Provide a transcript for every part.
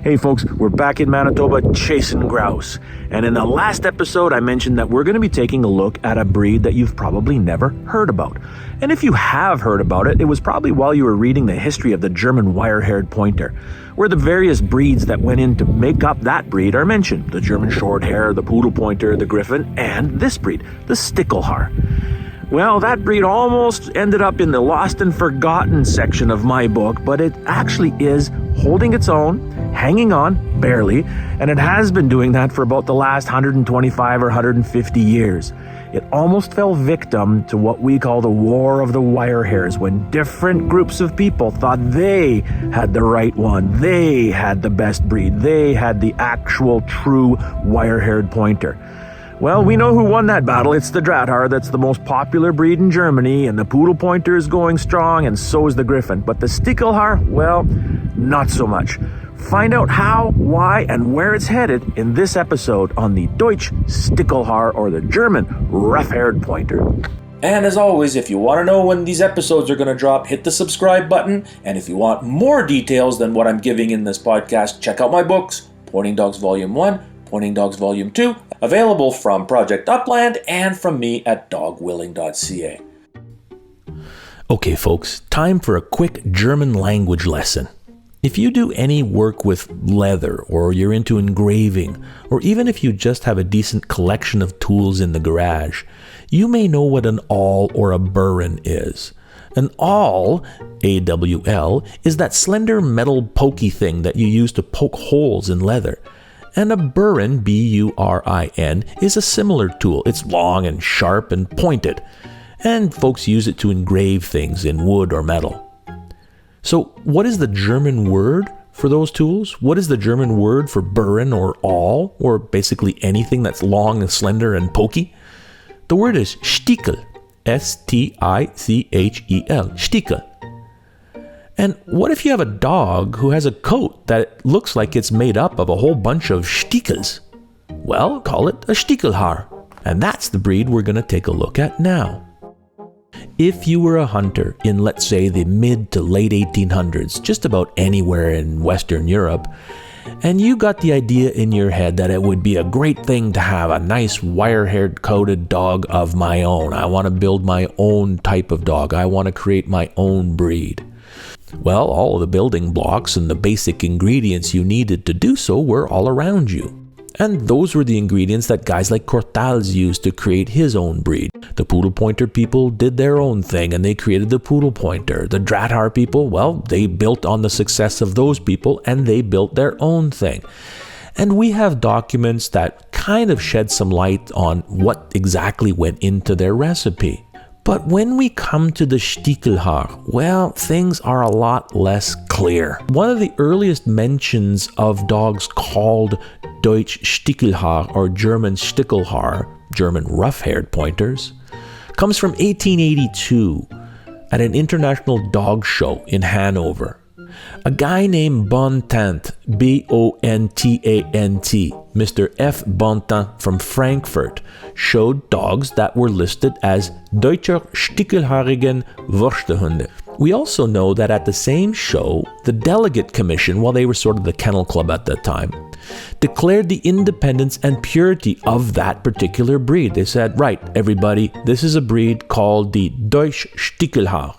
Hey folks, we're back in Manitoba chasing grouse. And in the last episode, I mentioned that we're going to be taking a look at a breed that you've probably never heard about. And if you have heard about it, it was probably while you were reading the history of the German wire-haired pointer, where the various breeds that went in to make up that breed are mentioned. The German short-hair, the poodle pointer, the griffon, and this breed, the Stichelhaar. Well, that breed almost ended up in the lost and forgotten section of my book, but it actually is holding its own, hanging on, barely, and it has been doing that for about the last 125 or 150 years. It almost fell victim to what we call the War of the Wire Hairs, when different groups of people thought they had the right one, they had the best breed, they had the actual true wire-haired pointer. Well, we know who won that battle. It's the drahthaar. That's the most popular breed in Germany, and the poodle pointer is going strong, and so is the griffon. But the Stichelhaar, well, not so much. Find out how, why, and where it's headed in this episode on the Deutsch Stichelhaar, or the German rough-haired pointer. And as always, if you want to know when these episodes are going to drop, hit the subscribe button. And if you want more details than what I'm giving in this podcast, check out my books, Pointing Dogs Volume 1, Pointing Dogs Volume 2, available from Project Upland and from me at dogwilling.ca. Okay, folks, time for a quick German language lesson. If you do any work with leather, or you're into engraving, or even if you just have a decent collection of tools in the garage, you may know what an awl or a burin is. An awl, A-W-L, is that slender metal pokey thing that you use to poke holes in leather. And a burin, B-U-R-I-N, is a similar tool. It's long and sharp and pointed, and folks use it to engrave things in wood or metal. So what is the German word for those tools? What is the German word for burin or awl, or basically anything that's long and slender and pokey? The word is Stickel, S-T-I-C-H-E-L, Stickel. And what if you have a dog who has a coat that looks like it's made up of a whole bunch of stickles? Well, call it a Stichelhaar. And that's the breed we're going to take a look at now. If you were a hunter in, let's say, the mid to late 1800s, just about anywhere in Western Europe, and you got the idea in your head that it would be a great thing to have a nice wire-haired coated dog of my own. I want to build my own type of dog. I want to create my own breed. Well, all of the building blocks and the basic ingredients you needed to do so were all around you. And those were the ingredients that guys like Cortals used to create his own breed. The poodle pointer people did their own thing and they created the poodle pointer. The drahthaar people, well, they built on the success of those people and they built their own thing. And we have documents that kind of shed some light on what exactly went into their recipe. But when we come to the Stichelhaar, well, things are a lot less clear. One of the earliest mentions of dogs called Deutsch Stichelhaar or German Stichelhaar, German rough-haired pointers, comes from 1882 at an international dog show in Hanover. A guy named Bontant, B-O-N-T-A-N-T, Mr. F. Bontant from Frankfurt, showed dogs that were listed as Deutscher Stichelhaarigen Wurstehunde. We also know that at the same show, the delegate commission, while they were sort of the kennel club at that time, declared the independence and purity of that particular breed. They said, right, everybody, this is a breed called the Deutsch Stichelhaar.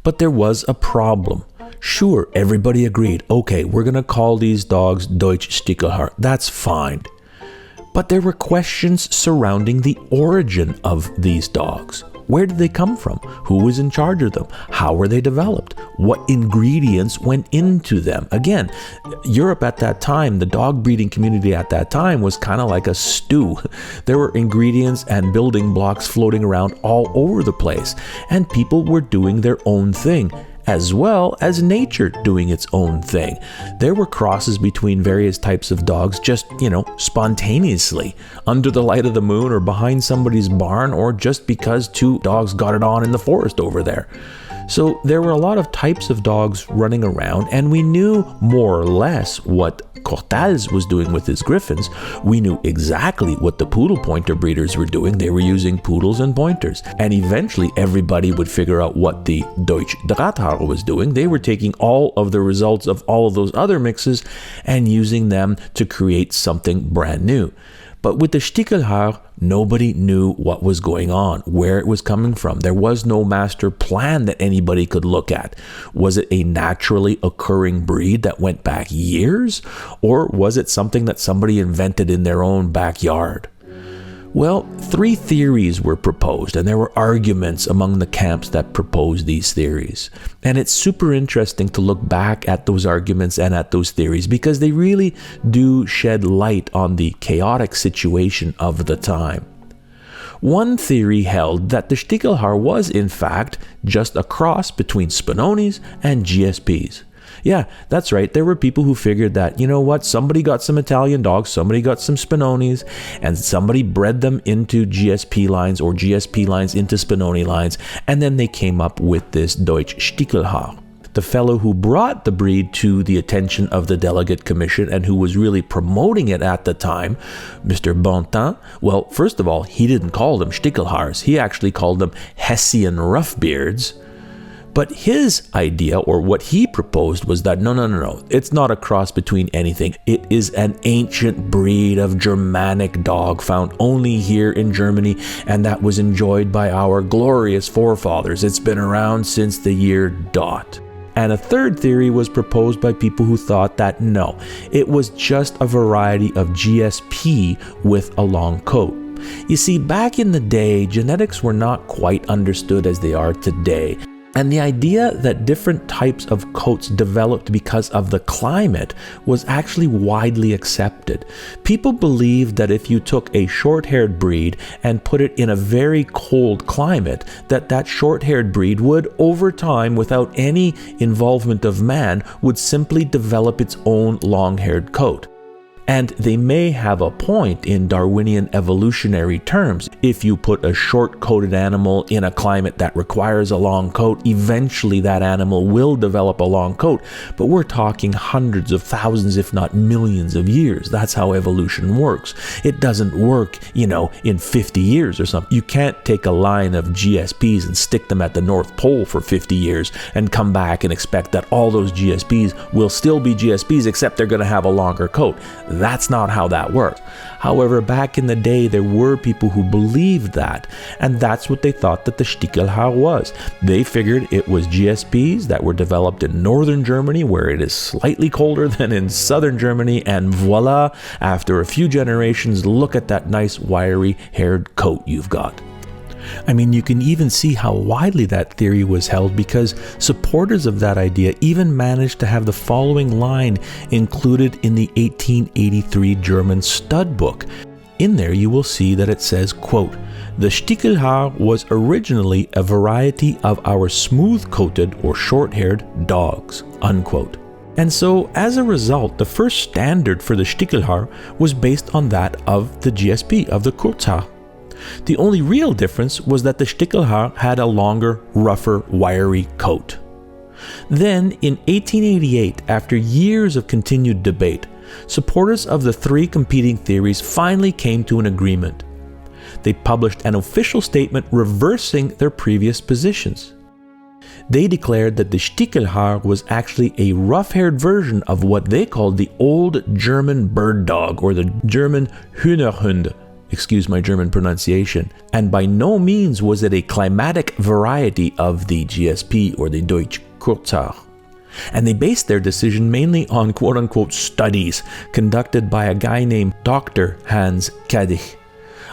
But there was a problem. Sure, everybody agreed, okay, we're going to call these dogs Deutsch Stichelhaar. That's fine. But there were questions surrounding the origin of these dogs. Where did they come from? Who was in charge of them? How were they developed? What ingredients went into them? Again, Europe at that time, the dog breeding community at that time was kind of like a stew. There were ingredients and building blocks floating around all over the place, and people were doing their own thing, as well as nature doing its own thing. There were crosses between various types of dogs just, spontaneously, under the light of the moon or behind somebody's barn, or just because two dogs got it on in the forest over there. So there were a lot of types of dogs running around, and we knew more or less what Cortals was doing with his griffons. We knew exactly what the poodle pointer breeders were doing. They were using poodles and pointers. And eventually everybody would figure out what the Deutsch Drahthaar was doing. They were taking all of the results of all of those other mixes and using them to create something brand new. But with the Stichelhaar, nobody knew what was going on, where it was coming from. There was no master plan that anybody could look at. Was it a naturally occurring breed that went back years? Or was it something that somebody invented in their own backyard? Well, 3 theories were proposed, and there were arguments among the camps that proposed these theories. And it's super interesting to look back at those arguments and at those theories because they really do shed light on the chaotic situation of the time. One theory held that the Stichelhaar was, in fact, just a cross between Spinonis and GSPs. Yeah, that's right. There were people who figured that, you know what, somebody got some Italian dogs, somebody got some Spinonis, and somebody bred them into GSP lines or GSP lines into Spinoni lines, and then they came up with this Deutsch Stichelhaar. The fellow who brought the breed to the attention of the delegate commission and who was really promoting it at the time, Mr. Bontemps, well, first of all, he didn't call them Stichelhaars. He actually called them Hessian roughbeards. But his idea, or what he proposed, was that no, it's not a cross between anything. It is an ancient breed of Germanic dog found only here in Germany, and that was enjoyed by our glorious forefathers. It's been around since the year dot. And a third theory was proposed by people who thought that no, it was just a variety of GSP with a long coat. You see, back in the day, genetics were not quite understood as they are today. And the idea that different types of coats developed because of the climate was actually widely accepted. People believed that if you took a short-haired breed and put it in a very cold climate, that short-haired breed would, over time, without any involvement of man, would simply develop its own long-haired coat. And they may have a point in Darwinian evolutionary terms. If you put a short-coated animal in a climate that requires a long coat, eventually that animal will develop a long coat. But we're talking hundreds of thousands, if not millions of years. That's how evolution works. It doesn't work, in 50 years or something. You can't take a line of GSPs and stick them at the North Pole for 50 years and come back and expect that all those GSPs will still be GSPs, except they're going to have a longer coat. That's not how that works. However, back in the day, there were people who believed that, and that's what they thought that the Stichelhaar was. They figured it was GSPs that were developed in northern Germany, where it is slightly colder than in southern Germany, and voila, after a few generations, look at that nice wiry haired coat you've got. I mean, you can even see how widely that theory was held because supporters of that idea even managed to have the following line included in the 1883 German studbook. In there you will see that it says, quote, "The Stichelhaar was originally a variety of our smooth-coated or short-haired dogs," unquote. And so, as a result, the first standard for the Stichelhaar was based on that of the GSP, of the Kurzhaar. The only real difference was that the Stichelhaar had a longer, rougher, wiry coat. Then, in 1888, after years of continued debate, supporters of the 3 competing theories finally came to an agreement. They published an official statement reversing their previous positions. They declared that the Stichelhaar was actually a rough-haired version of what they called the old German bird dog, or the German Hühnerhund. Excuse my German pronunciation, and by no means was it a climatic variety of the GSP or the Deutsch Kurzhaar. And they based their decision mainly on quote-unquote studies conducted by a guy named Dr. Hans Kadich,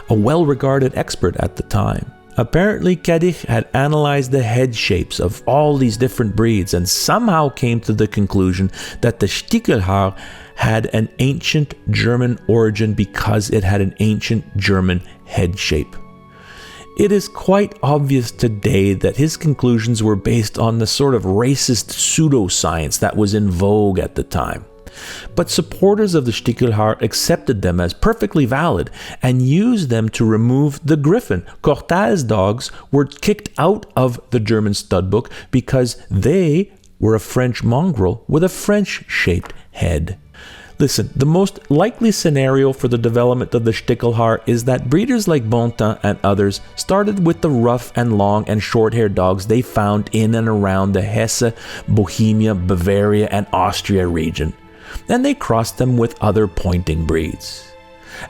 a well-regarded expert at the time. Apparently, Kadich had analyzed the head shapes of all these different breeds and somehow came to the conclusion that the Stichelhaar had an ancient German origin because it had an ancient German head shape. It is quite obvious today that his conclusions were based on the sort of racist pseudoscience that was in vogue at the time. But supporters of the Stichelhaar accepted them as perfectly valid and used them to remove the griffon. Kortaal's dogs were kicked out of the German studbook because they were a French mongrel with a French-shaped head. Listen, the most likely scenario for the development of the Stichelhaar is that breeders like Bontemps and others started with the rough and long and short-haired dogs they found in and around the Hesse, Bohemia, Bavaria, and Austria region, and they crossed them with other pointing breeds.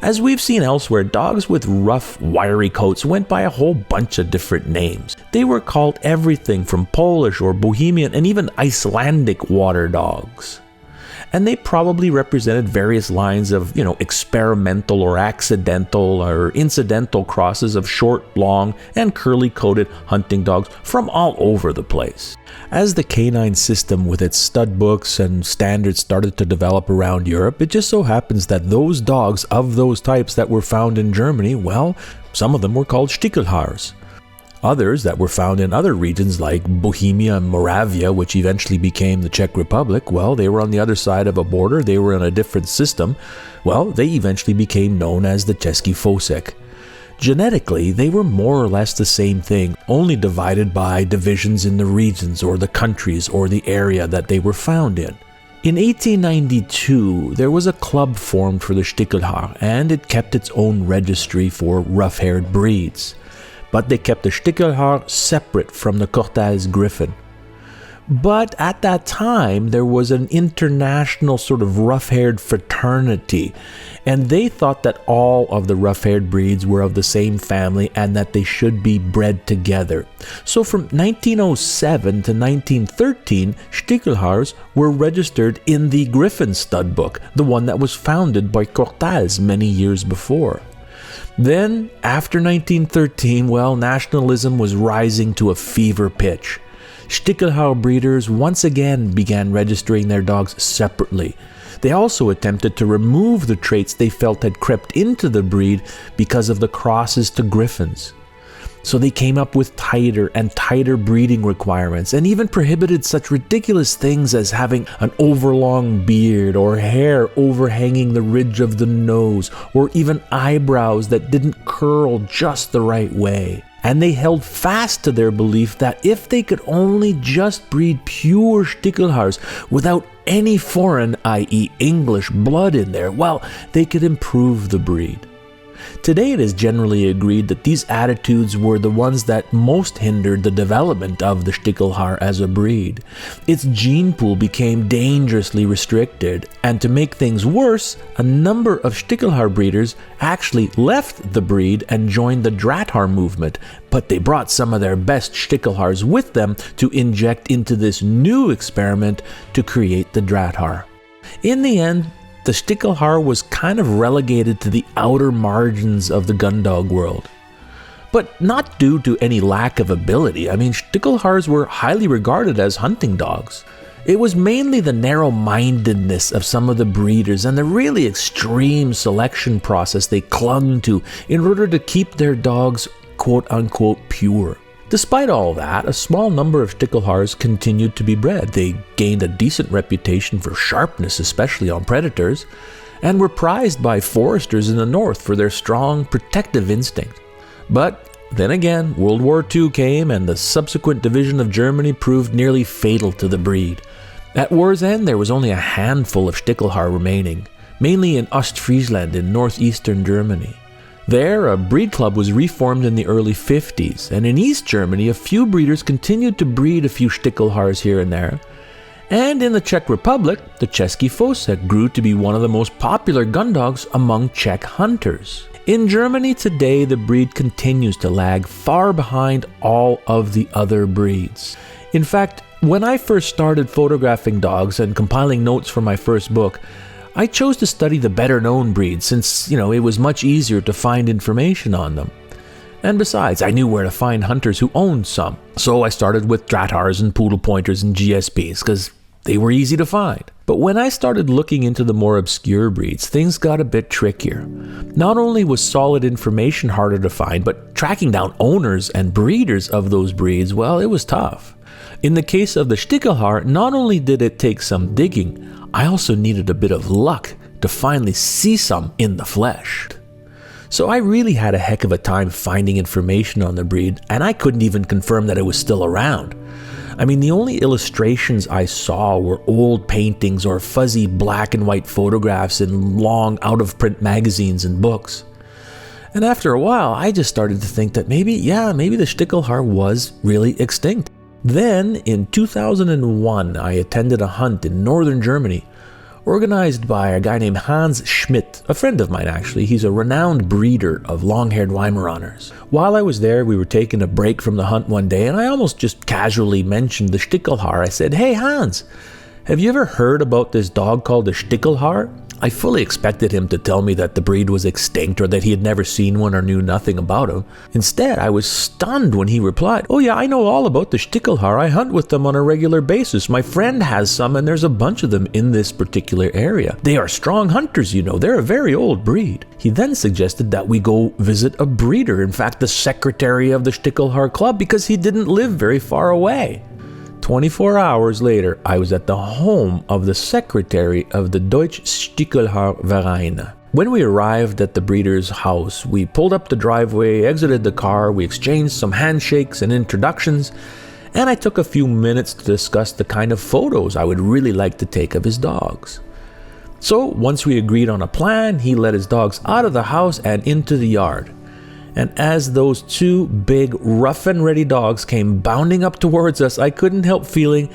As we've seen elsewhere, dogs with rough, wiry coats went by a whole bunch of different names. They were called everything from Polish or Bohemian and even Icelandic water dogs. And they probably represented various lines of, experimental or accidental or incidental crosses of short, long, and curly-coated hunting dogs from all over the place. As the canine system with its stud books and standards started to develop around Europe, it just so happens that those dogs of those types that were found in Germany, well, some of them were called Stichelhaars. Others that were found in other regions like Bohemia and Moravia, which eventually became the Czech Republic, well, they were on the other side of a border, they were in a different system. Well, they eventually became known as the Český fousek. Genetically, they were more or less the same thing, only divided by divisions in the regions or the countries or the area that they were found in. In 1892, there was a club formed for the Stichelhaar, and it kept its own registry for rough-haired breeds. But they kept the Stichelhaar separate from the Kortaal's griffon. But at that time, there was an international sort of rough-haired fraternity, and they thought that all of the rough-haired breeds were of the same family and that they should be bred together. So from 1907 to 1913, Stichelhaars were registered in the Griffon stud book, the one that was founded by Kortaal's many years before. Then, after 1913, well, nationalism was rising to a fever pitch. Stichelhaar breeders once again began registering their dogs separately. They also attempted to remove the traits they felt had crept into the breed because of the crosses to griffons. So they came up with tighter and tighter breeding requirements and even prohibited such ridiculous things as having an overlong beard or hair overhanging the ridge of the nose or even eyebrows that didn't curl just the right way. And they held fast to their belief that if they could only just breed pure Stichelhaars without any foreign, i.e. English, blood in there, well, they could improve the breed. Today it is generally agreed that these attitudes were the ones that most hindered the development of the Stichelhaar as a breed. Its gene pool became dangerously restricted, and to make things worse, a number of Stichelhaar breeders actually left the breed and joined the drahthaar movement, but they brought some of their best Stichelhaars with them to inject into this new experiment to create the drahthaar. In the end, the Stichelhaar was kind of relegated to the outer margins of the gundog world. But not due to any lack of ability. I mean, Stichelhaars were highly regarded as hunting dogs. It was mainly the narrow-mindedness of some of the breeders and the really extreme selection process they clung to in order to keep their dogs quote-unquote pure. Despite all that, a small number of Stichelhaars continued to be bred. They gained a decent reputation for sharpness, especially on predators, and were prized by foresters in the north for their strong protective instinct. But then again, World War II came, and the subsequent division of Germany proved nearly fatal to the breed. At war's end, there was only a handful of Stichelhaar remaining, mainly in Ostfriesland in northeastern Germany. There, a breed club was reformed in the early 50s, and in East Germany, a few breeders continued to breed a few Stichelhaars here and there. And in the Czech Republic, the Český fousek grew to be one of the most popular gundogs among Czech hunters. In Germany today, the breed continues to lag far behind all of the other breeds. In fact, when I first started photographing dogs and compiling notes for my first book, I chose to study the better-known breeds since, it was much easier to find information on them. And besides, I knew where to find hunters who owned some. So I started with drahthaars and poodle pointers and GSPs because they were easy to find. But when I started looking into the more obscure breeds, things got a bit trickier. Not only was solid information harder to find, but tracking down owners and breeders of those breeds, well, it was tough. In the case of the Stichelhaar, not only did it take some digging, I also needed a bit of luck to finally see some in the flesh. So I really had a heck of a time finding information on the breed, and I couldn't even confirm that it was still around. I mean, the only illustrations I saw were old paintings or fuzzy black and white photographs in long out-of-print magazines and books. And after a while, I just started to think that maybe the Stichelhaar was really extinct. Then, in 2001, I attended a hunt in northern Germany, organized by a guy named Hans Schmidt, a friend of mine actually. He's a renowned breeder of long-haired Weimaraners. While I was there, we were taking a break from the hunt one day, and I almost just casually mentioned the Stichelhaar. I said, "Hey Hans, have you ever heard about this dog called the Stichelhaar?" I fully expected him to tell me that the breed was extinct or that he had never seen one or knew nothing about him. Instead, I was stunned when he replied, "Oh yeah, I know all about the Stichelhaar. I hunt with them on a regular basis. My friend has some and there's a bunch of them in this particular area. They are strong hunters, you know. They're a very old breed." He then suggested that we go visit a breeder, in fact the secretary of the Stichelhaar Club, because he didn't live very far away. 24 hours later, I was at the home of the secretary of the Deutsche Stichelhaar Verein. When we arrived at the breeder's house, we pulled up the driveway, exited the car, we exchanged some handshakes and introductions, and I took a few minutes to discuss the kind of photos I would really like to take of his dogs. So once we agreed on a plan, he let his dogs out of the house and into the yard. And as those two big, rough and ready dogs came bounding up towards us, I couldn't help feeling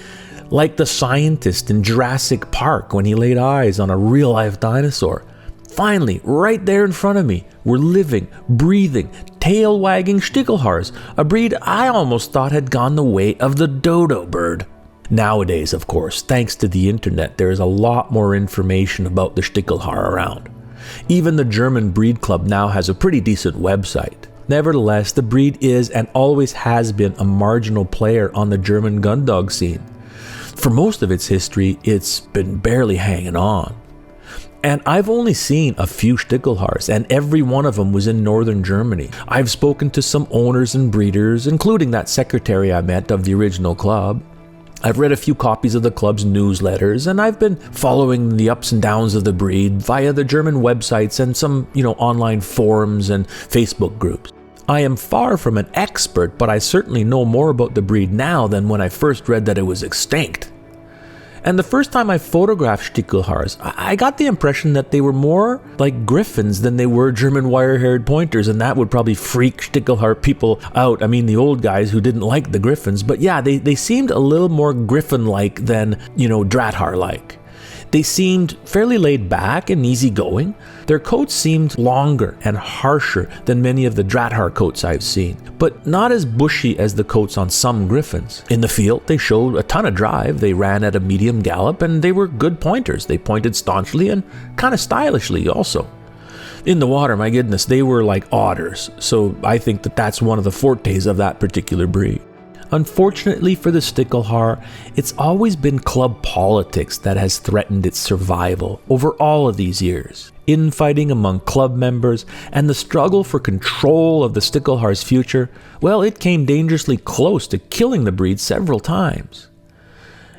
like the scientist in Jurassic Park when he laid eyes on a real-life dinosaur. Finally, right there in front of me, were living, breathing, tail-wagging Stichelhaars, a breed I almost thought had gone the way of the dodo bird. Nowadays, of course, thanks to the internet, there is a lot more information about the Stichelhaar around. Even the German Breed Club now has a pretty decent website. Nevertheless, the breed is and always has been a marginal player on the German gundog scene. For most of its history, it's been barely hanging on. And I've only seen a few Stichelhaars, and every one of them was in northern Germany. I've spoken to some owners and breeders, including that secretary I met of the original club. I've read a few copies of the club's newsletters, and I've been following the ups and downs of the breed via the German websites and some, online forums and Facebook groups. I am far from an expert, but I certainly know more about the breed now than when I first read that it was extinct. And the first time I photographed Stichelhaars, I got the impression that they were more like griffons than they were German wire-haired pointers, and that would probably freak Stichelhaar people out. I mean, the old guys who didn't like the griffons, but yeah, they seemed a little more griffin-like than, drahthaar-like. They seemed fairly laid back and easygoing. Their coats seemed longer and harsher than many of the drahthaar coats I've seen, but not as bushy as the coats on some griffons. In the field, they showed a ton of drive. They ran at a medium gallop, and they were good pointers. They pointed staunchly and kind of stylishly also. In the water, my goodness, they were like otters, so I think that that's one of the fortes of that particular breed. Unfortunately for the Stichelhaar, it's always been club politics that has threatened its survival over all of these years. Infighting among club members and the struggle for control of the Stichelhaar's future, well, it came dangerously close to killing the breed several times.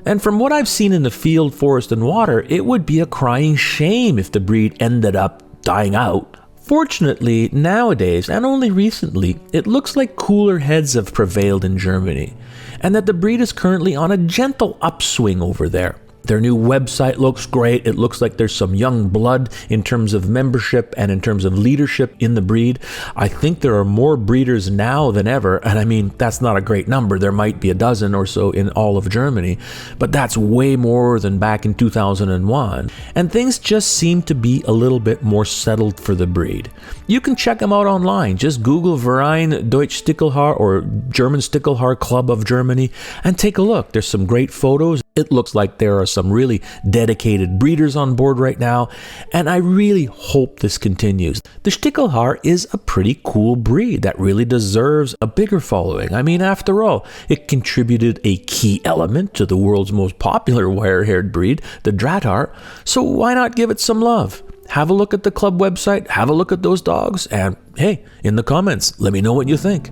And from what I've seen in the field, forest, and water, it would be a crying shame if the breed ended up dying out. Fortunately, nowadays, and only recently, it looks like cooler heads have prevailed in Germany, and that the breed is currently on a gentle upswing over there. Their new website looks great. It looks like there's some young blood in terms of membership and in terms of leadership in the breed. I think there are more breeders now than ever, and I mean, that's not a great number. There might be a dozen or so in all of Germany, but that's way more than back in 2001. And things just seem to be a little bit more settled for the breed. You can check them out online. Just Google Verein Deutsch Stichelhaar or German Stichelhaar Club of Germany and take a look. There's some great photos. It looks like there are some really dedicated breeders on board right now, and I really hope this continues. The Stichelhaar is a pretty cool breed that really deserves a bigger following. I mean, after all, it contributed a key element to the world's most popular wire-haired breed, the drahthaar, so why not give it some love? Have a look at the club website, have a look at those dogs, and hey, in the comments, let me know what you think.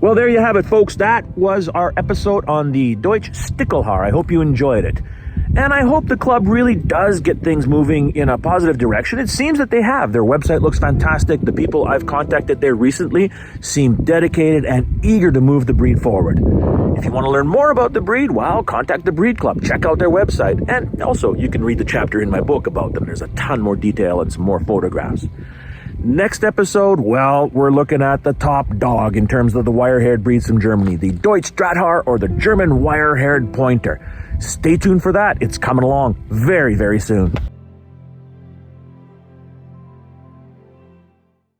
Well, there you have it, folks. That was our episode on the Deutsch Stichelhaar. I hope you enjoyed it. And I hope the club really does get things moving in a positive direction. It seems that they have. Their website looks fantastic. The people I've contacted there recently seem dedicated and eager to move the breed forward. If you want to learn more about the breed, well, contact the Breed Club. Check out their website. And also, you can read the chapter in my book about them. There's a ton more detail and some more photographs. Next episode, well, we're looking at the top dog in terms of the wire-haired breeds from Germany, the Deutsch Drahthaar or the German wire-haired pointer. Stay tuned for that. It's coming along very, very soon.